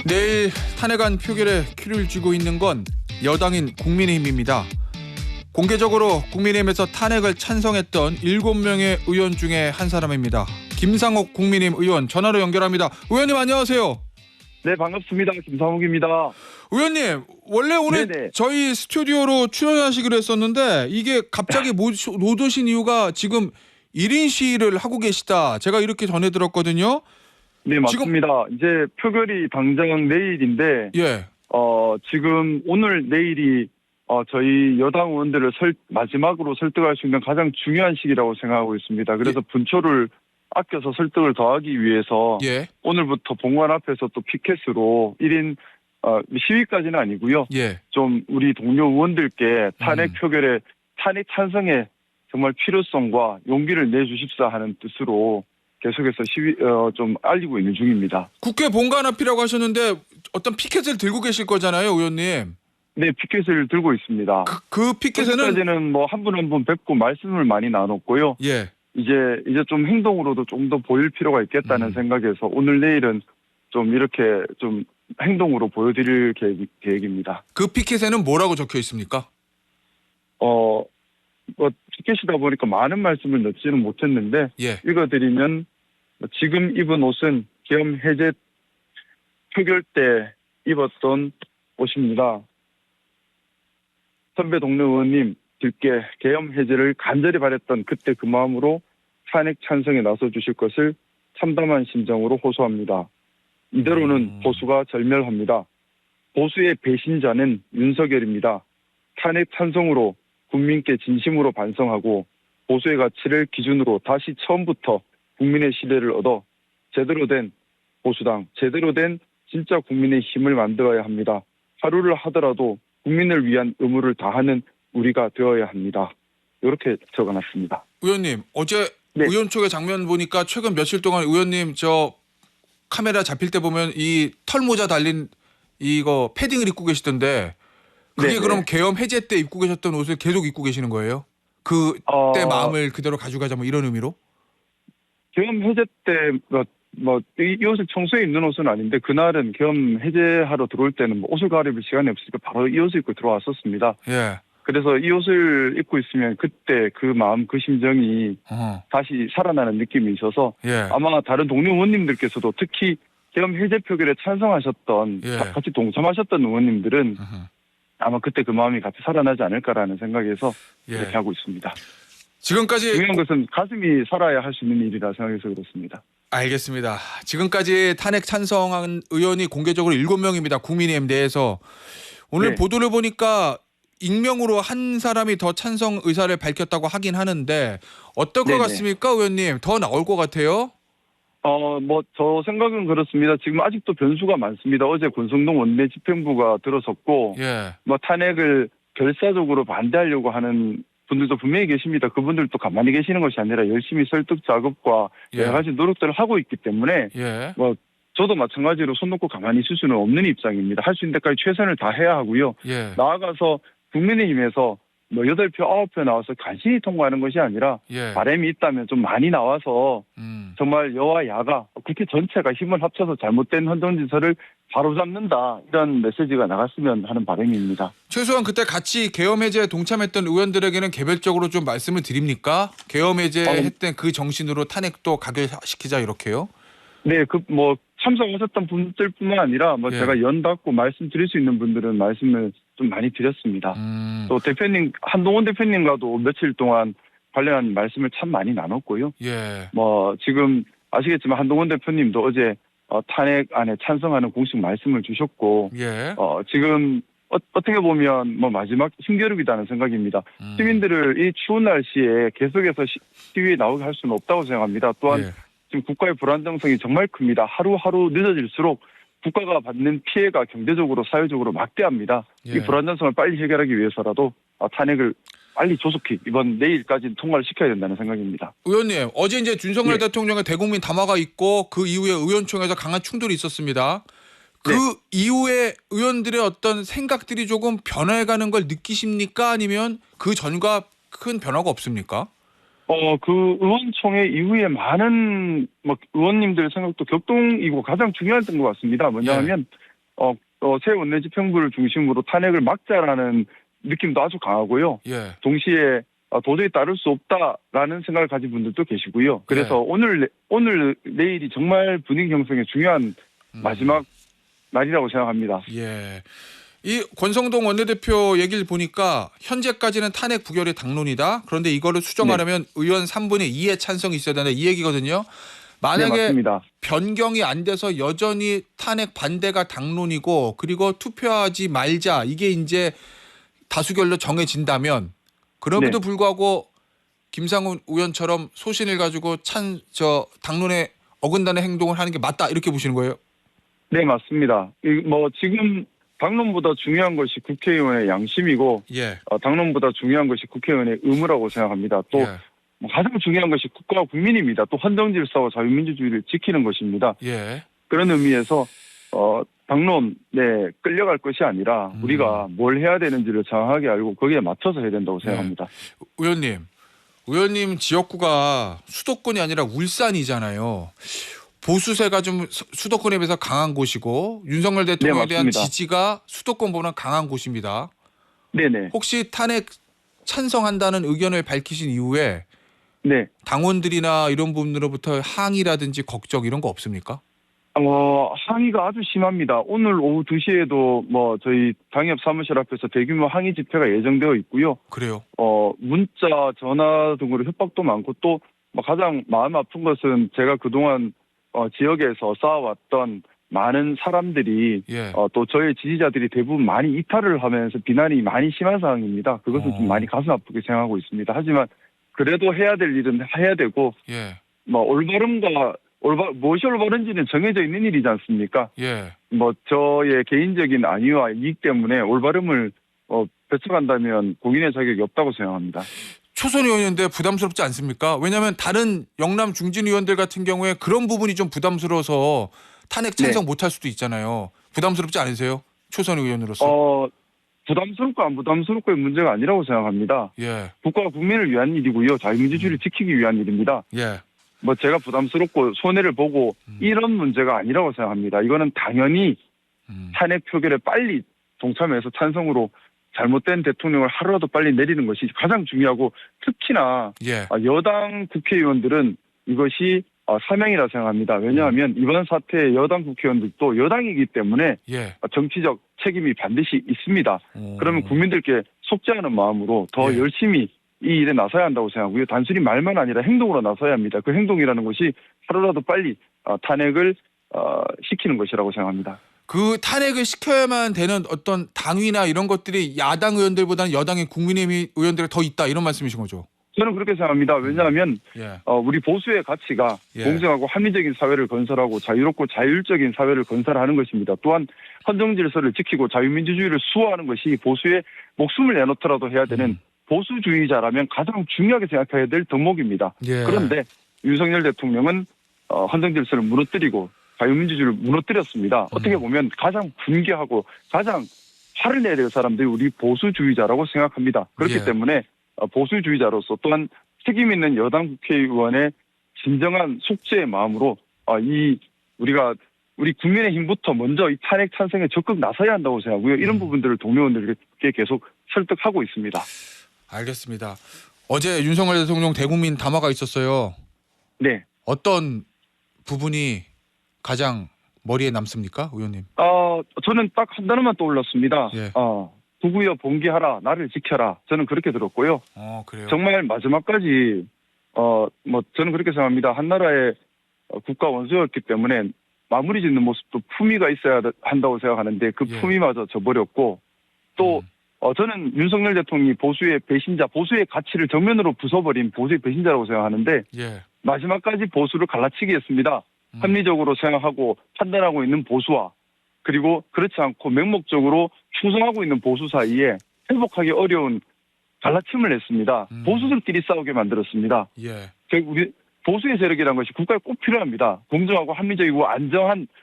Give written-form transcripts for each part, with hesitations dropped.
내일 탄핵안 표결에 키를 쥐고 있는 건 여당인 국민의힘입니다. 공개적으로 국민의힘에서 탄핵을 찬성했던 7명의 의원 중에 한 사람입니다. 김상옥 국민의힘 의원 전화로 연결합니다. 의원님 안녕하세요. 네, 반갑습니다. 김상욱입니다. 의원님 원래 오늘 네네. 저희 스튜디오로 출연하시기로 했었는데 이게 갑자기 못 오신 이유가 지금 1인 시위를 하고 계시다. 제가 이렇게 전해 들었거든요. 네, 맞습니다. 이제 표결이 당장 내일인데 예. 지금 오늘 내일이 저희 여당 의원들을 마지막으로 설득할 수 있는 가장 중요한 시기라고 생각하고 있습니다. 그래서 분초를 아껴서 설득을 더하기 위해서 예. 오늘부터 본관 앞에서 또 피켓으로 1인 시위까지는 아니고요. 예. 좀 우리 동료 의원들께 탄핵 표결에 탄핵 찬성의 정말 필요성과 용기를 내주십사 하는 뜻으로 계속해서 시위 좀 알리고 있는 중입니다. 국회 본관 앞이라고 하셨는데 어떤 피켓을 들고 계실 거잖아요, 의원님. 네, 피켓을 들고 있습니다. 그 피켓에는 현재까지는 뭐 한 분 한 분 뵙고 말씀을 많이 나눴고요. 예. 이제 좀 행동으로도 좀 더 보일 필요가 있겠다는 생각에서 오늘 내일은 좀 이렇게 좀 행동으로 보여드릴 계획입니다. 그 피켓에는 뭐라고 적혀 있습니까? 뭐 피켓이다 보니까 많은 말씀을 넣지는 못했는데 예. 읽어드리면 지금 입은 옷은 계엄 해제 표결 때 입었던 옷입니다. 선배 동료 의원님들께 계엄 해제를 간절히 바랬던 그때 그 마음으로 탄핵 찬성에 나서 주실 것을 참담한 심정으로 호소합니다. 이대로는 보수가 절멸합니다. 보수의 배신자는 윤석열입니다. 탄핵 찬성으로 국민께 진심으로 반성하고 보수의 가치를 기준으로 다시 처음부터 국민의 신뢰를 얻어 제대로 된 보수당, 제대로 된 진짜 국민의 힘을 만들어야 합니다. 하루를 하더라도 국민을 위한 의무를 다하는 우리가 되어야 합니다. 이렇게 적어놨습니다. 의원님, 어제 네. 의원총회 장면 보니까 최근 며칠 동안 의원님 저 카메라 잡힐 때 보면 이 털모자 달린 이거 패딩을 입고 계시던데 그게 네네. 그럼 계엄 해제 때 입고 계셨던 옷을 계속 입고 계시는 거예요? 그때 마음을 그대로 가져가자 뭐 이런 의미로? 계엄 해제 때 이 옷을 평소에 입는 옷은 아닌데 그날은 계엄 해제하러 들어올 때는 뭐 옷을 갈아입을 시간이 없으니까 바로 이 옷을 입고 들어왔었습니다. 예. 그래서 이 옷을 입고 있으면 그때 그 마음 그 심정이 다시 살아나는 느낌이 있어서 예. 아마 다른 동료 의원님들께서도 특히 계엄 해제 표결에 찬성하셨던 예. 같이 동참하셨던 의원님들은 아마 그때 그 마음이 같이 살아나지 않을까라는 생각에서 예. 이렇게 하고 있습니다. 지금까지 중요한 것은 가슴이 살아야 할 수 있는 일이라 생각해서 그렇습니다. 알겠습니다. 지금까지 탄핵 찬성한 의원이 공개적으로 7명입니다. 국민의힘 내에서. 오늘 네. 보도를 보니까 익명으로 한 사람이 더 찬성 의사를 밝혔다고 하긴 하는데 어떨 것 네네. 같습니까, 의원님? 더 나올 것 같아요? 저 생각은 그렇습니다. 지금 아직도 변수가 많습니다. 어제 권성동 원내 집행부가 들어섰고, 예. 탄핵을 결사적으로 반대하려고 하는 분들도 분명히 계십니다. 그분들도 가만히 계시는 것이 아니라 열심히 설득 작업과 예. 여러 가지 노력들을 하고 있기 때문에, 예. 저도 마찬가지로 손 놓고 가만히 있을 수는 없는 입장입니다. 할 수 있는 데까지 최선을 다해야 하고요. 예. 나아가서 국민의힘에서 8표, 9표 나와서 간신히 통과하는 것이 아니라 예. 바람이 있다면 좀 많이 나와서 정말 여와 야가 국회 전체가 힘을 합쳐서 잘못된 헌정질서를 바로잡는다 이런 메시지가 나갔으면 하는 바람입니다. 최소한 그때 같이 계엄 해제에 동참했던 의원들에게는 개별적으로 좀 말씀을 드립니까? 계엄 해제했던 그 정신으로 탄핵도 가결시키자 이렇게요? 네, 참석하셨던 분들뿐만 아니라 예. 제가 연닫고 말씀드릴 수 있는 분들은 말씀을 좀 많이 드렸습니다. 또 대표님 한동훈 대표님과도 며칠 동안 관련한 말씀을 참 많이 나눴고요. 예. 지금 아시겠지만 한동훈 대표님도 어제 탄핵안에 찬성하는 공식 말씀을 주셨고, 예. 지금 어떻게 보면 마지막 힘겨루기다는 생각입니다. 시민들을 이 추운 날씨에 계속해서 시위에 나오게 할 수는 없다고 생각합니다. 또한 예. 지금 국가의 불안정성이 정말 큽니다. 하루하루 늦어질수록 국가가 받는 피해가 경제적으로 사회적으로 막대합니다. 예. 이 불안정성을 빨리 해결하기 위해서라도 탄핵을 빨리 조속히 내일까지 통과를 시켜야 된다는 생각입니다. 의원님, 어제 이제 준석열 예. 대통령의 대국민 담화가 있고 그 이후에 의원총회에서 강한 충돌이 있었습니다. 그 네. 이후에 의원들의 어떤 생각들이 조금 변해가는 걸 느끼십니까? 아니면 그 전과 큰 변화가 없습니까? 그 의원총회 이후에 많은 의원님들 생각도 격동이고 가장 중요했던 것 같습니다. 뭐냐 하면 새 원내집행부를 중심으로 탄핵을 막자라는 느낌도 아주 강하고요. 예. 동시에 도저히 따를 수 없다라는 생각을 가진 분들도 계시고요. 그래서 오늘 내일이 정말 분위기 형성에 중요한 마지막 날이라고 생각합니다. 예. 이 권성동 원내대표 얘기를 보니까 현재까지는 탄핵 부결이 당론이다. 그런데 이거를 수정하려면 의원 3분의 2의 찬성이 있어야 된다. 이 얘기거든요. 만약에 네, 맞습니다. 변경이 안 돼서 여전히 탄핵 반대가 당론이고 그리고 투표하지 말자 이게 이제 다수결로 정해진다면 그럼에도 불구하고 김상훈 의원처럼 소신을 가지고 당론에 어긋나는 행동을 하는 게 맞다 이렇게 보시는 거예요? 네, 맞습니다. 지금 당론보다 중요한 것이 국회의원의 양심이고 예. 당론보다 중요한 것이 국회의원의 의무라고 생각합니다. 또 가장 중요한 것이 국가와 국민입니다. 또 헌정질서와 자유민주주의를 지키는 것입니다. 예. 그런 의미에서 당론에 끌려갈 것이 아니라 우리가 뭘 해야 되는지를 정확하게 알고 거기에 맞춰서 해야 된다고 생각합니다. 의원님 지역구가 수도권이 아니라 울산이잖아요. 보수세가 좀 수도권에 비해서 강한 곳이고 윤석열 대통령에 대한 지지가 수도권보다 강한 곳입니다. 네네. 혹시 탄핵 찬성한다는 의견을 밝히신 이후에 당원들이나 이런 분들로부터 항의라든지 걱정 이런 거 없습니까? 항의가 아주 심합니다. 오늘 오후 2시에도 저희 당협 사무실 앞에서 대규모 항의 집회가 예정되어 있고요. 그래요? 문자, 전화 등으로 협박도 많고 또 가장 마음 아픈 것은 제가 그동안 지역에서 쌓아왔던 많은 사람들이 또 저의 지지자들이 대부분 많이 이탈을 하면서 비난이 많이 심한 상황입니다. 그것은 좀 많이 가슴 아프게 생각하고 있습니다. 하지만 그래도 해야 될 일은 해야 되고 무엇이 올바른지는 정해져 있는 일이지 않습니까? 저의 개인적인 안위와 이익 때문에 올바름을 뺏어간다면 공인의 자격이 없다고 생각합니다. 초선 의원인데 부담스럽지 않습니까? 왜냐하면 다른 영남 중진 의원들 같은 경우에 그런 부분이 좀 부담스러워서 탄핵 찬성 못할 수도 있잖아요. 부담스럽지 않으세요? 초선 의원으로서. 부담스럽고 안 부담스럽고의 문제가 아니라고 생각합니다. 국가와 국민을 위한 일이고요. 자유민주주의를 지키기 위한 일입니다. 제가 부담스럽고 손해를 보고 이런 문제가 아니라고 생각합니다. 이거는 당연히 탄핵 표결에 빨리 동참해서 찬성으로 잘못된 대통령을 하루라도 빨리 내리는 것이 가장 중요하고 특히나 여당 국회의원들은 이것이 사명이라 생각합니다. 왜냐하면 이번 사태의 여당 국회의원들도 여당이기 때문에 정치적 책임이 반드시 있습니다. 그러면 국민들께 속죄하는 마음으로 더 열심히 이 일에 나서야 한다고 생각하고요. 단순히 말만 아니라 행동으로 나서야 합니다. 그 행동이라는 것이 하루라도 빨리 탄핵을 시키는 것이라고 생각합니다. 그 탄핵을 시켜야만 되는 어떤 당위나 이런 것들이 야당 의원들보다는 여당의 국민의힘 의원들이 더 있다 이런 말씀이신 거죠? 저는 그렇게 생각합니다. 왜냐하면 우리 보수의 가치가 공정하고 합리적인 사회를 건설하고 자유롭고 자율적인 사회를 건설하는 것입니다. 또한 헌정질서를 지키고 자유민주주의를 수호하는 것이 보수의 목숨을 내놓더라도 해야 되는 보수주의자라면 가장 중요하게 생각해야 될 덕목입니다. 그런데 윤석열 대통령은 헌정질서를 무너뜨리고 자유민주주의를 무너뜨렸습니다. 어떻게 보면 가장 분개하고 가장 화를 내야 될 사람들이 우리 보수주의자라고 생각합니다. 그렇기 때문에 보수주의자로서 또한 책임 있는 여당 국회의원의 진정한 속죄의 마음으로 우리 국민의힘부터 먼저 이 탄핵 찬성에 적극 나서야 한다고 생각하고요. 이런 부분들을 동료원들께 계속 설득하고 있습니다. 알겠습니다. 어제 윤석열 대통령 대국민 담화가 있었어요. 어떤 부분이 가장 머리에 남습니까, 의원님? 저는 딱 한 단어만 떠올랐습니다. 구구여 봉기하라, 나를 지켜라. 저는 그렇게 들었고요. 그래요? 정말 마지막까지 저는 그렇게 생각합니다. 한나라의 국가 원수였기 때문에 마무리 짓는 모습도 품위가 있어야 한다고 생각하는데 그 품위마저 저버렸고 또 저는 윤석열 대통령이 보수의 배신자, 보수의 가치를 정면으로 부숴버린 보수의 배신자라고 생각하는데 마지막까지 보수를 갈라치기 했습니다. 합리적으로 생각하고 판단하고 있는 보수와 그리고 그렇지 않고 맹목적으로 충성하고 있는 보수 사이에 회복하기 어려운 갈라침을 했습니다. 보수들끼리 싸우게 만들었습니다. 우리 보수의 세력이라는 것이 국가에 꼭 필요합니다. 공정하고 합리적이고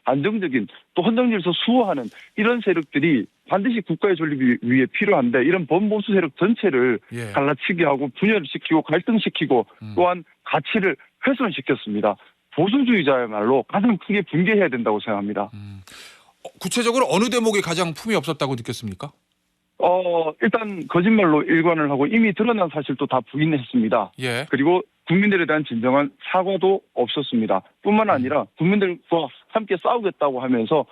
안정적인 또 헌정질서 수호하는 이런 세력들이 반드시 국가의 존립 위해 필요한데 이런 범보수 세력 전체를 갈라치기 하고 분열시키고 갈등시키고 또한 가치를 훼손시켰습니다. 보수주의자야말로 가장 크게 붕괴해야 된다고 생각합니다. 구체적으로 어느 대목이 가장 품이 없었다고 느꼈습니까? 일단 거짓말로 일관을 하고 이미 드러난 사실도 다 부인했습니다. 예. 그리고 국민들에 대한 진정한 사과도 없었습니다. 뿐만 아니라 국민들과 함께 싸우겠다고 하면서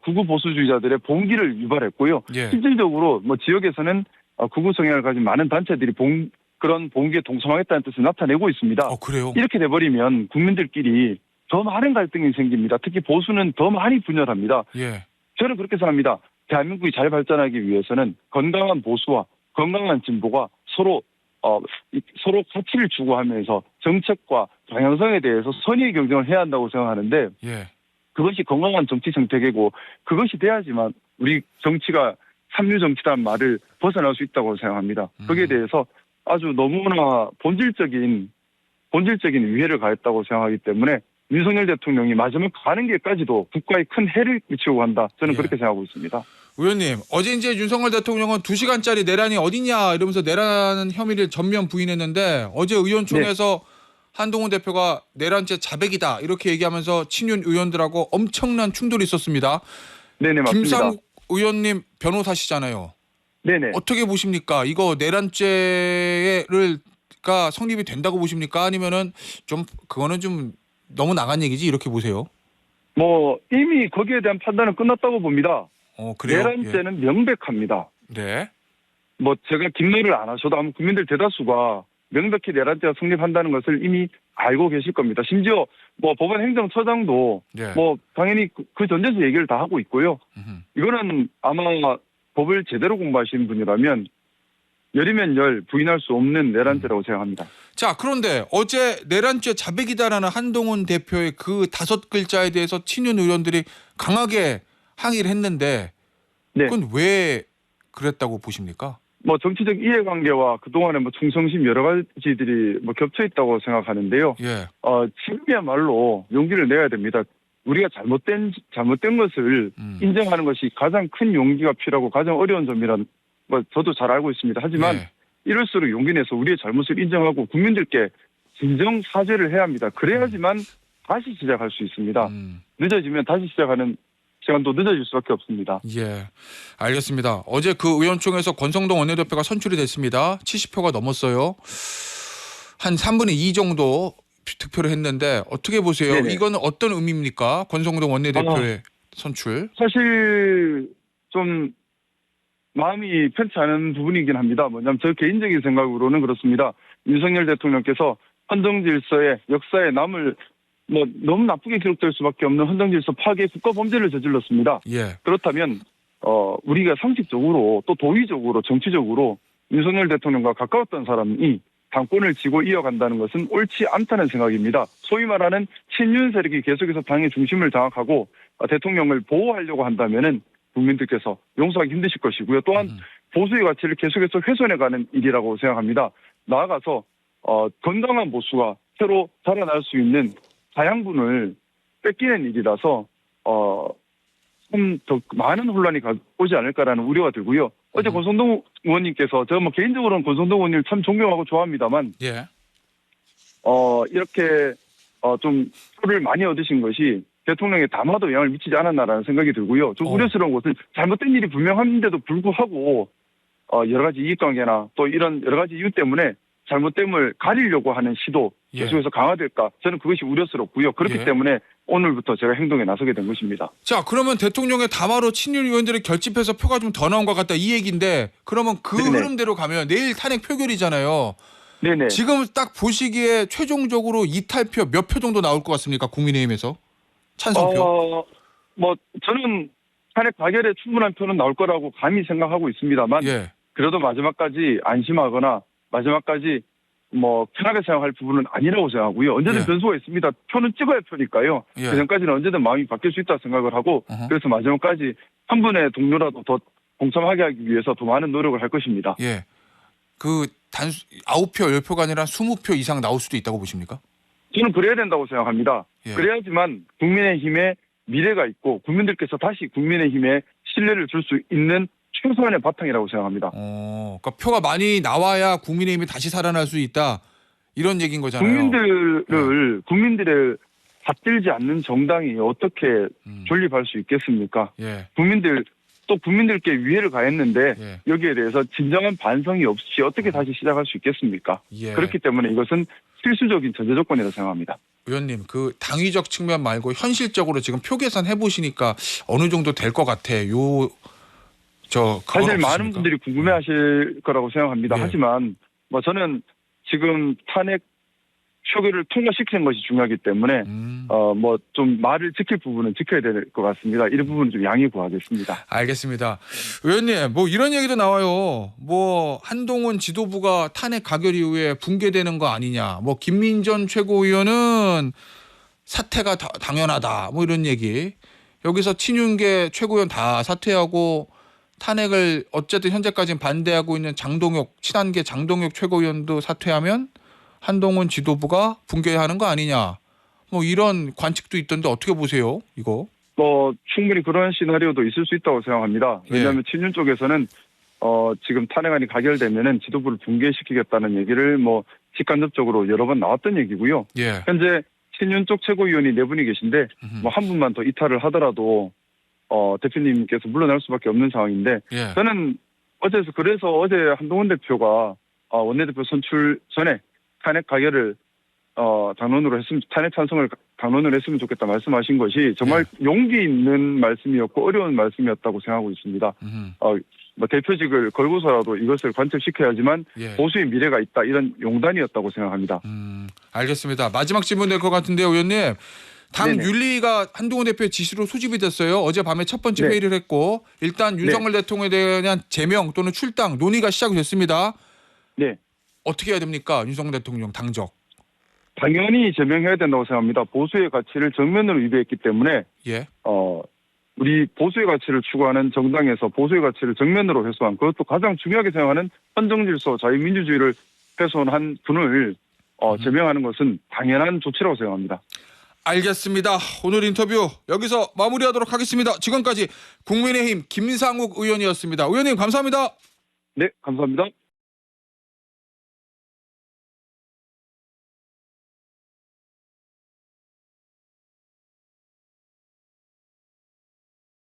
극우 보수주의자들의 봉기를 유발했고요. 예. 실질적으로 뭐 지역에서는 극우 성향을 가진 많은 단체들이 그런 봉기에 동참하겠다는 뜻을 나타내고 있습니다. 그래요? 이렇게 돼버리면 국민들끼리 더 많은 갈등이 생깁니다. 특히 보수는 더 많이 분열합니다. 예. 저는 그렇게 생각합니다. 대한민국이 잘 발전하기 위해서는 건강한 보수와 건강한 진보가 서로 가치를 추구하면서 정책과 방향성에 대해서 선의의 경쟁을 해야 한다고 생각하는데 예. 그것이 건강한 정치 생태계고 그것이 돼야지만 우리 정치가 삼류 정치라는 말을 벗어날 수 있다고 생각합니다. 거기에 대해서 아주 너무나 본질적인 위해를 가했다고 생각하기 때문에 윤석열 대통령이 마지막 가는 길까지도 국가에 큰 해를 끼치고 간다. 저는 예. 그렇게 생각하고 있습니다. 의원님, 어제 이제 윤석열 대통령은 2시간짜리 내란이 어디냐 이러면서 내란 혐의를 전면 부인했는데 어제 의원총회에서 한동훈 대표가 내란죄 자백이다 이렇게 얘기하면서 친윤 의원들하고 엄청난 충돌이 있었습니다. 네네, 맞습니다. 김상욱 의원님 변호사시잖아요. 네네. 어떻게 보십니까? 이거 내란죄가 성립이 된다고 보십니까? 아니면은 좀 그거는 좀 너무 나간 얘기지 이렇게 보세요? 이미 거기에 대한 판단은 끝났다고 봅니다. 그래요? 내란죄는 명백합니다. 네. 제가 긴말을 안 하셔도 아마 국민들 대다수가 명백히 내란죄가 성립한다는 것을 이미 알고 계실 겁니다. 심지어 법원 행정처장도 네. 당연히 그 전제에서 얘기를 다 하고 있고요. 이거는 아마 법을 제대로 공부하신 분이라면 열이면 열 부인할 수 없는 내란죄라고 생각합니다. 자, 그런데 어제 내란죄 자백이다라는 한동훈 대표의 그 5글자에 대해서 친윤 의원들이 강하게 항의를 했는데 네. 그건 왜 그랬다고 보십니까? 정치적 이해관계와 그동안의 충성심 여러 가지들이 겹쳐 있다고 생각하는데요. 예. 지금이야말로 용기를 내야 됩니다. 우리가 잘못된 것을 인정하는 것이 가장 큰 용기가 필요하고 가장 어려운 점이라는 걸 저도 잘 알고 있습니다. 하지만 예. 이럴수록 용기 내서 우리의 잘못을 인정하고 국민들께 진정 사죄를 해야 합니다. 그래야지만 다시 시작할 수 있습니다. 늦어지면 다시 시작하는 시간도 늦어질 수밖에 없습니다. 예, 알겠습니다. 어제 그 의원총회에서 권성동 원내대표가 선출이 됐습니다. 70표가 넘었어요. 한 3분의 2 정도 득표를 했는데 어떻게 보세요? 네네. 이거는 어떤 의미입니까? 권성동 원내대표의 선출. 사실 좀 마음이 편치 않은 부분이긴 합니다. 뭐냐면 저 개인적인 생각으로는 그렇습니다. 윤석열 대통령께서 헌정질서의 역사에 남을 너무 나쁘게 기록될 수밖에 없는 헌정질서 파괴 국가범죄를 저질렀습니다. 예. 그렇다면 우리가 상식적으로 또 도의적으로 정치적으로 윤석열 대통령과 가까웠던 사람이 당권을 쥐고 이어간다는 것은 옳지 않다는 생각입니다. 소위 말하는 친윤 세력이 계속해서 당의 중심을 장악하고 대통령을 보호하려고 한다면은 국민들께서 용서하기 힘드실 것이고요. 또한 보수의 가치를 계속해서 훼손해가는 일이라고 생각합니다. 나아가서 건강한 보수가 새로 자라날 수 있는 다양분을 뺏기는 일이라서 좀 더 많은 혼란이 오지 않을까라는 우려가 들고요. 어제 권성동 의원님께서 제가 개인적으로는 권성동 의원님을 참 존경하고 좋아합니다만 예. 이렇게 좀 표를 많이 얻으신 것이 대통령의 담화도 영향을 미치지 않았나라는 생각이 들고요. 좀 우려스러운 것은 잘못된 일이 분명한데도 불구하고 여러 가지 이익관계나 또 이런 여러 가지 이유 때문에 잘못됨을 가리려고 하는 시도 계속해서 강화될까? 저는 그것이 우려스럽고요. 그렇기 때문에 오늘부터 제가 행동에 나서게 된 것입니다. 자, 그러면 대통령의 담화로 친윤 의원들이 결집해서 표가 좀 더 나온 것 같다 이 얘기인데 그러면 그 네네. 흐름대로 가면 내일 탄핵 표결이잖아요. 네네. 지금 딱 보시기에 최종적으로 이탈표 몇 표 정도 나올 것 같습니까? 국민의힘에서 찬성표. 저는 탄핵 가결에 충분한 표는 나올 거라고 감히 생각하고 있습니다만 예. 그래도 마지막까지 안심하거나 마지막까지 편하게 생각할 부분은 아니라고 생각하고요. 언제든 변수가 있습니다. 표는 찍어야 표니까요. 예. 그 전까지는 언제든 마음이 바뀔 수 있다고 생각을 하고 그래서 마지막까지 한 분의 동료라도 더 동참하게 하기 위해서 더 많은 노력을 할 것입니다. 예. 그 9표, 10표가 아니라 20표 이상 나올 수도 있다고 보십니까? 저는 그래야 된다고 생각합니다. 예. 그래야지만 국민의힘의 미래가 있고 국민들께서 다시 국민의힘에 신뢰를 줄 수 있는 최소한의 바탕이라고 생각합니다. 그러니까 표가 많이 나와야 국민의힘이 다시 살아날 수 있다. 이런 얘기인 거잖아요. 국민들의 받들지 않는 정당이 어떻게 존립할 수 있겠습니까? 예. 국민들께 위해를 가했는데 예. 여기에 대해서 진정한 반성이 없이 어떻게 다시 시작할 수 있겠습니까? 예. 그렇기 때문에 이것은 필수적인 전제 조건이라고 생각합니다. 의원님, 그 당위적 측면 말고 현실적으로 지금 표 계산 해보시니까 어느 정도 될 것 같아요. 사실 많은 분들이 궁금해하실 거라고 생각합니다. 예. 하지만 뭐 저는 지금 탄핵 표결을 통과시키는 것이 중요하기 때문에 뭐 좀 말을 지킬 부분은 지켜야 될 것 같습니다. 이런 부분은 좀 양해 구하겠습니다. 알겠습니다. 의원님, 뭐 이런 얘기도 나와요. 뭐 한동훈 지도부가 탄핵 가결 이후에 붕괴되는 거 아니냐. 뭐 김민전 최고위원은 사퇴가 당연하다. 뭐 이런 얘기. 여기서 친윤계 최고위원 다 사퇴하고 탄핵을 어쨌든 현재까지는 반대하고 있는 친한계 장동혁 최고위원도 사퇴하면 한동훈 지도부가 붕괴하는 거 아니냐. 뭐 이런 관측도 있던데 어떻게 보세요? 이거? 뭐 충분히 그런 시나리오도 있을 수 있다고 생각합니다. 왜냐하면 예. 친윤 쪽에서는 지금 탄핵안이 가결되면은 지도부를 붕괴시키겠다는 얘기를 뭐 직간접적으로 여러 번 나왔던 얘기고요. 예. 현재 친윤 쪽 최고위원이 4분이 계신데 뭐 한 분만 더 이탈을 하더라도 대표님께서 물러날 수밖에 없는 상황인데 예. 저는 그래서 어제 한동훈 대표가 원내대표 선출 전에 탄핵 가결을 탄핵 찬성을 당론으로 했으면 좋겠다 말씀하신 것이 정말 용기 있는 말씀이었고 어려운 말씀이었다고 생각하고 있습니다. 뭐 대표직을 걸고서라도 이것을 관철시켜야지만 예. 보수의 미래가 있다 이런 용단이었다고 생각합니다. 알겠습니다. 마지막 질문 될 것 같은데요, 의원님. 당 네네. 윤리가 한동훈 대표의 지시로 소집이 됐어요. 어젯밤에 첫 번째 네. 회의를 했고 일단 윤석열 대통령에 대한 제명 또는 출당 논의가 시작이 됐습니다. 네. 어떻게 해야 됩니까? 윤석열 대통령 당적. 당연히 제명해야 된다고 생각합니다. 보수의 가치를 정면으로 위배했기 때문에 예. 우리 보수의 가치를 추구하는 정당에서 보수의 가치를 정면으로 훼손한 그것도 가장 중요하게 생각하는 헌정질서 자유민주주의를 훼손한 분을 제명하는 것은 당연한 조치라고 생각합니다. 알겠습니다. 오늘 인터뷰 여기서 마무리하도록 하겠습니다. 지금까지 국민의힘 김상욱 의원이었습니다. 의원님 감사합니다. 네, 감사합니다.